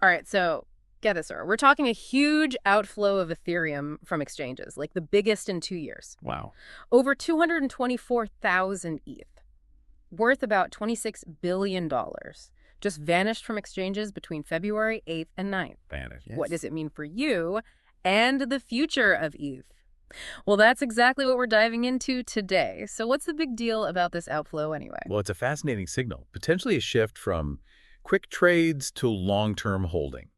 All right, so get this, sir. We're talking a huge outflow of Ethereum from exchanges, like the biggest in 2 years. Wow. Over 224,000 ETH, worth about $26 billion, just vanished from exchanges between February 8th and 9th. Vanished. What does it mean for you and the future of ETH? Well, that's exactly what we're diving into today. So what's the big deal about this outflow anyway? Well, it's a fascinating signal, potentially a shift from quick trades to long-term holding.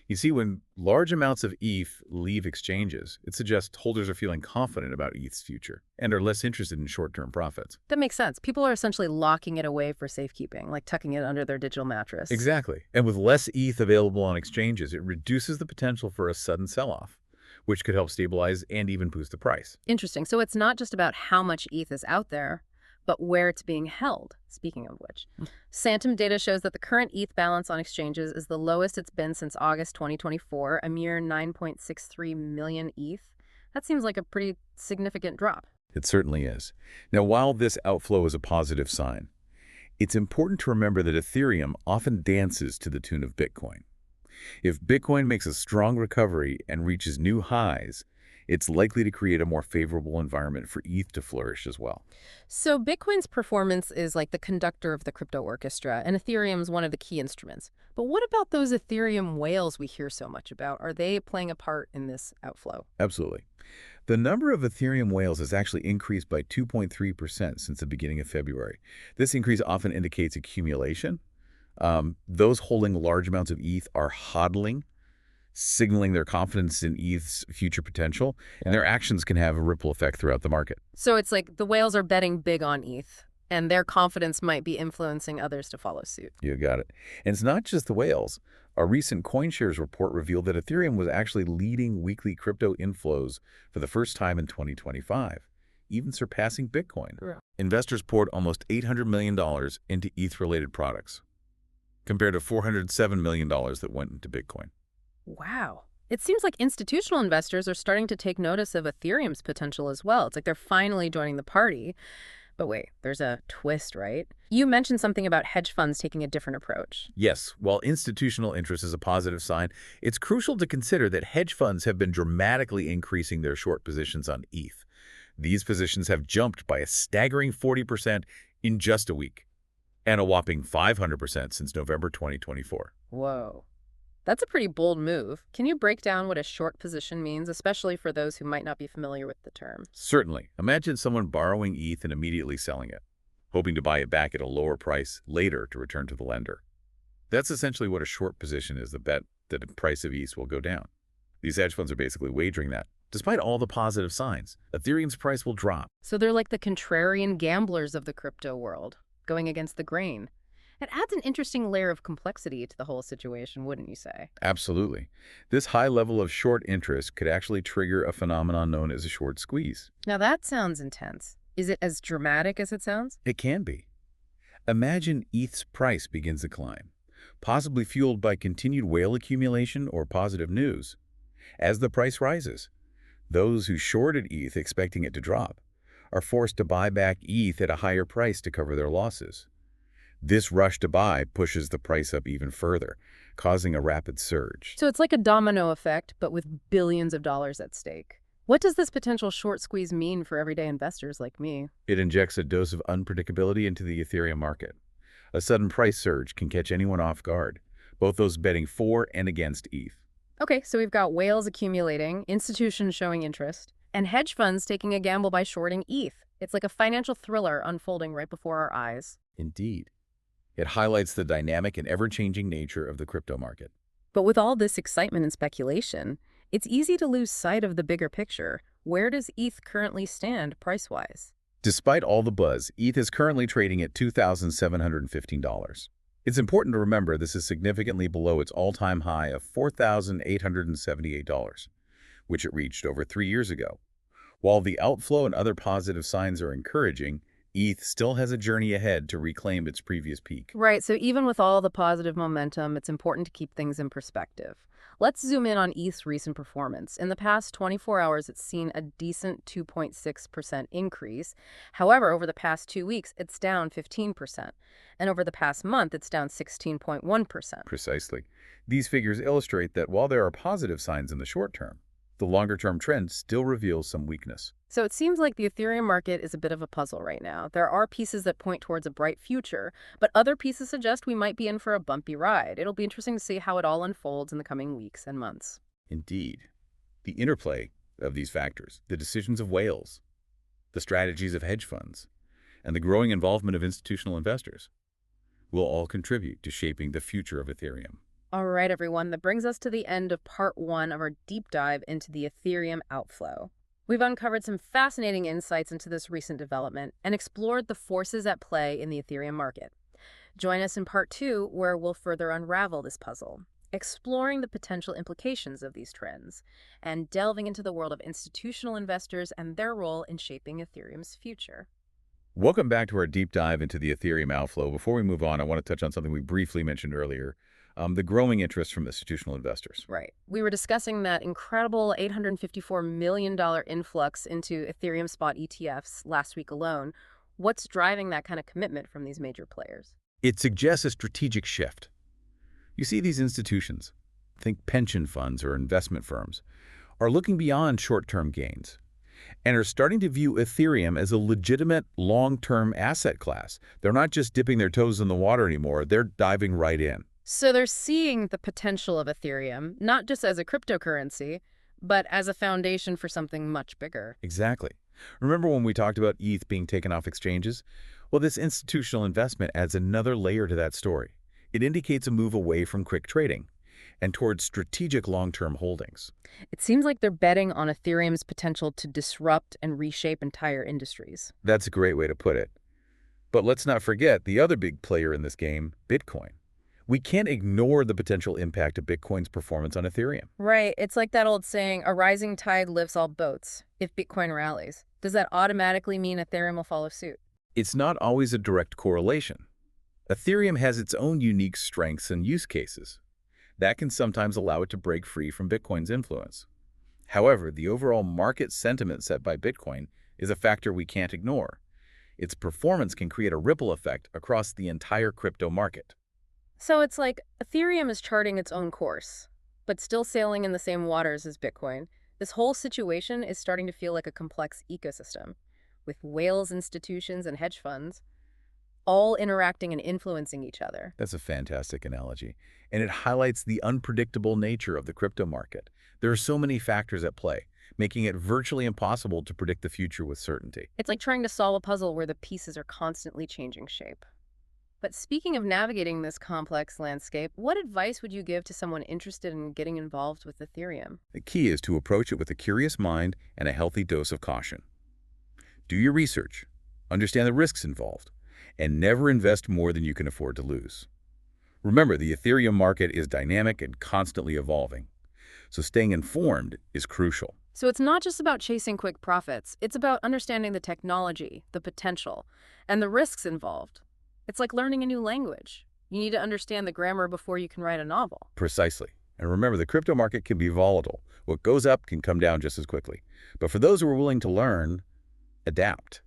You see, when large amounts of ETH leave exchanges, it suggests holders are feeling confident about ETH's future and are less interested in short-term profits. That makes sense. People are essentially locking it away for safekeeping, like tucking it under their digital mattress. Exactly. And with less ETH available on exchanges, it reduces the potential for a sudden sell-off, which could help stabilize and even boost the price. Interesting. So it's not just about how much ETH is out there, but where it's being held, speaking of which. Santam data shows that the current ETH balance on exchanges is the lowest it's been since August 2024, a mere 9.63 million ETH. That seems like a pretty significant drop. It certainly is. Now, while this outflow is a positive sign, it's important to remember that Ethereum often dances to the tune of Bitcoin. If Bitcoin makes a strong recovery and reaches new highs, it's likely to create a more favorable environment for ETH to flourish as well. So Bitcoin's performance is like the conductor of the crypto orchestra, and Ethereum's one of the key instruments. But what about those Ethereum whales we hear so much about? Are they playing a part in this outflow? Absolutely. The number of Ethereum whales has actually increased by 2.3% since the beginning of February. This increase often indicates accumulation. Those holding large amounts of ETH are hodling, signaling their confidence in ETH's future potential, and their actions can have a ripple effect throughout the market. So it's like the whales are betting big on ETH, and their confidence might be influencing others to follow suit. You got it. And it's not just the whales. A recent CoinShares report revealed that Ethereum was actually leading weekly crypto inflows for the first time in 2025, even surpassing Bitcoin. Yeah. Investors poured almost $800 million into ETH-related products, compared to $407 million that went into Bitcoin. Wow. It seems like institutional investors are starting to take notice of Ethereum's potential as well. It's like they're finally joining the party. But wait, there's a twist, right? You mentioned something about hedge funds taking a different approach. Yes, while institutional interest is a positive sign, it's crucial to consider that hedge funds have been dramatically increasing their short positions on ETH. These positions have jumped by a staggering 40% in just a week, and a whopping 500% since November 2024. Whoa. That's a pretty bold move. Can you break down what a short position means, especially for those who might not be familiar with the term? Certainly. Imagine someone borrowing ETH and immediately selling it, hoping to buy it back at a lower price later to return to the lender. That's essentially what a short position is, the bet that the price of ETH will go down. These hedge funds are basically wagering that, despite all the positive signs, Ethereum's price will drop. So they're like the contrarian gamblers of the crypto world, going against the grain. It adds an interesting layer of complexity to the whole situation, wouldn't you say? Absolutely. This high level of short interest could actually trigger a phenomenon known as a short squeeze. Now that sounds intense. Is it as dramatic as it sounds? It can be. Imagine ETH's price begins to climb, possibly fueled by continued whale accumulation or positive news. As the price rises, those who shorted ETH expecting it to drop are forced to buy back ETH at a higher price to cover their losses. This rush to buy pushes the price up even further, causing a rapid surge. So it's like a domino effect, but with billions of dollars at stake. What does this potential short squeeze mean for everyday investors like me? It injects a dose of unpredictability into the Ethereum market. A sudden price surge can catch anyone off guard, both those betting for and against ETH. Okay, so we've got whales accumulating, institutions showing interest, and hedge funds taking a gamble by shorting ETH. It's like a financial thriller unfolding right before our eyes. Indeed. It highlights the dynamic and ever-changing nature of the crypto market. But with all this excitement and speculation, it's easy to lose sight of the bigger picture. Where does ETH currently stand price-wise? Despite all the buzz, ETH is currently trading at $2,715. It's important to remember this is significantly below its all-time high of $4,878, which it reached over 3 years ago. While the outflow and other positive signs are encouraging, ETH still has a journey ahead to reclaim its previous peak. Right, so even with all the positive momentum, it's important to keep things in perspective. Let's zoom in on ETH's recent performance. In the past 24 hours, it's seen a decent 2.6% increase. However, over the past 2 weeks, it's down 15%. And over the past month, it's down 16.1%. Precisely. These figures illustrate that while there are positive signs in the short term, the longer-term trend still reveals some weakness. So it seems like the Ethereum market is a bit of a puzzle right now. There are pieces that point towards a bright future, but other pieces suggest we might be in for a bumpy ride. It'll be interesting to see how it all unfolds in the coming weeks and months. Indeed. The interplay of these factors, the decisions of whales, the strategies of hedge funds, and the growing involvement of institutional investors will all contribute to shaping the future of Ethereum. All right, everyone, that brings us to the end of part one of our deep dive into the Ethereum outflow. We've uncovered some fascinating insights into this recent development and explored the forces at play in the Ethereum market. Join us in part two, where we'll further unravel this puzzle, exploring the potential implications of these trends, and delving into the world of institutional investors and their role in shaping Ethereum's future. Welcome back to our deep dive into the Ethereum outflow. Before we move on, I want to touch on something we briefly mentioned earlier, the growing interest from institutional investors. Right. We were discussing that incredible $854 million influx into Ethereum spot ETFs last week alone. What's driving that kind of commitment from these major players? It suggests a strategic shift. You see, these institutions, think pension funds or investment firms, are looking beyond short-term gains and are starting to view Ethereum as a legitimate long-term asset class. They're not just dipping their toes in the water anymore, they're diving right in. So they're seeing the potential of Ethereum, not just as a cryptocurrency, but as a foundation for something much bigger. Exactly. Remember when we talked about ETH being taken off exchanges? Well, this institutional investment adds another layer to that story. It indicates a move away from quick trading and towards strategic long-term holdings. It seems like they're betting on Ethereum's potential to disrupt and reshape entire industries. That's a great way to put it. But let's not forget the other big player in this game, Bitcoin. We can't ignore the potential impact of Bitcoin's performance on Ethereum. Right. It's like that old saying, a rising tide lifts all boats. If Bitcoin rallies, does that automatically mean Ethereum will follow suit? It's not always a direct correlation. Ethereum has its own unique strengths and use cases. That can sometimes allow it to break free from Bitcoin's influence. However, the overall market sentiment set by Bitcoin is a factor we can't ignore. Its performance can create a ripple effect across the entire crypto market. So it's like Ethereum is charting its own course, but still sailing in the same waters as Bitcoin. This whole situation is starting to feel like a complex ecosystem, with whales, institutions, and hedge funds all interacting and influencing each other. That's a fantastic analogy, and it highlights the unpredictable nature of the crypto market. There are so many factors at play, making it virtually impossible to predict the future with certainty. It's like trying to solve a puzzle where the pieces are constantly changing shape. But speaking of navigating this complex landscape, what advice would you give to someone interested in getting involved with Ethereum? The key is to approach it with a curious mind and a healthy dose of caution. Do your research, understand the risks involved, and never invest more than you can afford to lose. Remember, the Ethereum market is dynamic and constantly evolving, so staying informed is crucial. So it's not just about chasing quick profits, it's about understanding the technology, the potential, and the risks involved. It's like learning a new language. You need to understand the grammar before you can write a novel. Precisely. And remember, the crypto market can be volatile. What goes up can come down just as quickly. But for those who are willing to learn, adapt,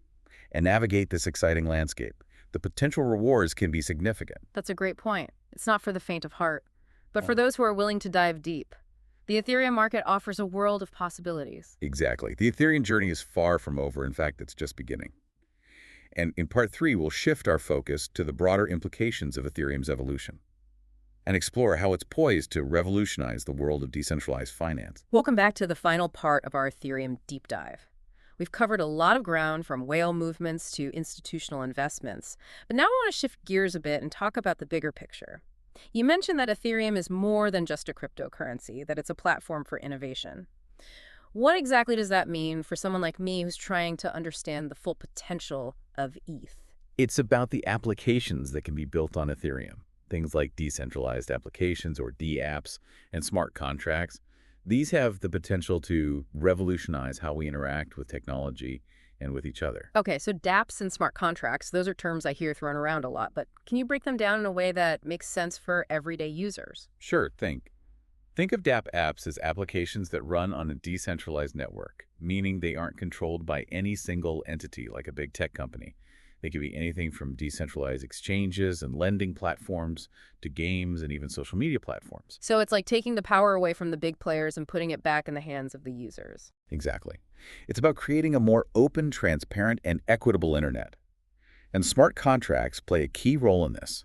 and navigate this exciting landscape, the potential rewards can be significant. That's a great point. It's not for the faint of heart, but for those who are willing to dive deep. The Ethereum market offers a world of possibilities. Exactly. The Ethereum journey is far from over. In fact, it's just beginning. And in part 3, we'll shift our focus to the broader implications of Ethereum's evolution and explore how it's poised to revolutionize the world of decentralized finance. Welcome back to the final part of our Ethereum deep dive. We've covered a lot of ground, from whale movements to institutional investments. But now I want to shift gears a bit and talk about the bigger picture. You mentioned that Ethereum is more than just a cryptocurrency, that it's a platform for innovation. What exactly does that mean for someone like me who's trying to understand the full potential of ETH? It's about the applications that can be built on Ethereum. Things like decentralized applications, or dApps, and smart contracts. These have the potential to revolutionize how we interact with technology and with each other. Okay, so dApps and smart contracts, those are terms I hear thrown around a lot, but can you break them down in a way that makes sense for everyday users? Sure, think of dApp apps as applications that run on a decentralized network, meaning they aren't controlled by any single entity like a big tech company. They could be anything from decentralized exchanges and lending platforms to games and even social media platforms. So it's like taking the power away from the big players and putting it back in the hands of the users. Exactly. It's about creating a more open, transparent, and equitable internet. And smart contracts play a key role in this.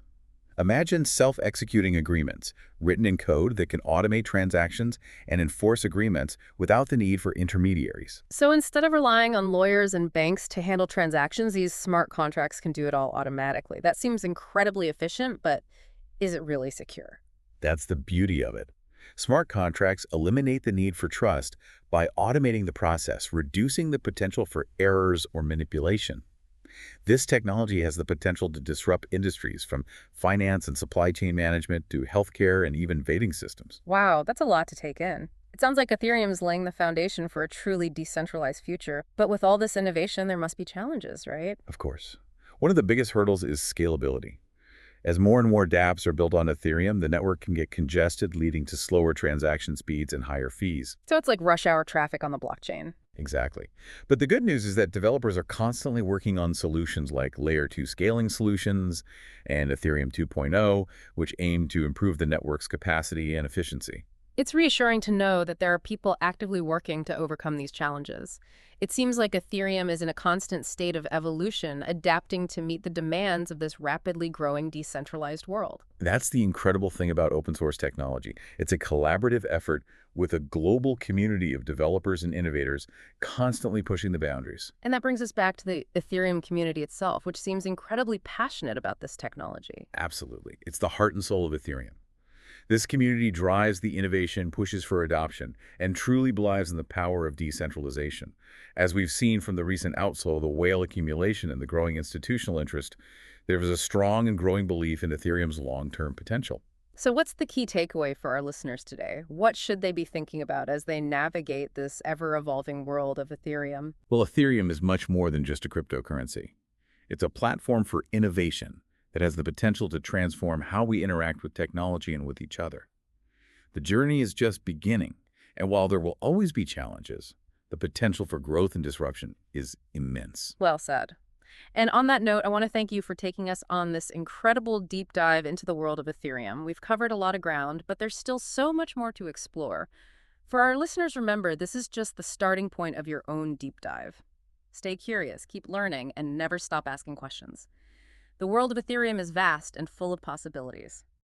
Imagine self-executing agreements, written in code that can automate transactions and enforce agreements without the need for intermediaries. So instead of relying on lawyers and banks to handle transactions, these smart contracts can do it all automatically. That seems incredibly efficient, but is it really secure? That's the beauty of it. Smart contracts eliminate the need for trust by automating the process, reducing the potential for errors or manipulation. This technology has the potential to disrupt industries from finance and supply chain management to healthcare and even voting systems. Wow, that's a lot to take in. It sounds like Ethereum is laying the foundation for a truly decentralized future. But with all this innovation, there must be challenges, right? Of course. One of the biggest hurdles is scalability. As more and more dApps are built on Ethereum, the network can get congested, leading to slower transaction speeds and higher fees. So it's like rush hour traffic on the blockchain. Exactly. But the good news is that developers are constantly working on solutions like Layer 2 scaling solutions and Ethereum 2.0, which aim to improve the network's capacity and efficiency. It's reassuring to know that there are people actively working to overcome these challenges. It seems like Ethereum is in a constant state of evolution, adapting to meet the demands of this rapidly growing decentralized world. That's the incredible thing about open source technology. It's a collaborative effort with a global community of developers and innovators constantly pushing the boundaries. And that brings us back to the Ethereum community itself, which seems incredibly passionate about this technology. Absolutely. It's the heart and soul of Ethereum. This community drives the innovation, pushes for adoption, and truly believes in the power of decentralization. As we've seen from the recent outflow, the whale accumulation, and the growing institutional interest, there is a strong and growing belief in Ethereum's long-term potential. So what's the key takeaway for our listeners today? What should they be thinking about as they navigate this ever-evolving world of Ethereum? Well, Ethereum is much more than just a cryptocurrency. It's a platform for innovation that has the potential to transform how we interact with technology and with each other. The journey is just beginning, and while there will always be challenges, the potential for growth and disruption is immense. Well said. And on that note, I want to thank you for taking us on this incredible deep dive into the world of Ethereum. We've covered a lot of ground, but there's still so much more to explore. For our listeners, remember, this is just the starting point of your own deep dive. Stay curious, keep learning, and never stop asking questions. The world of Ethereum is vast and full of possibilities.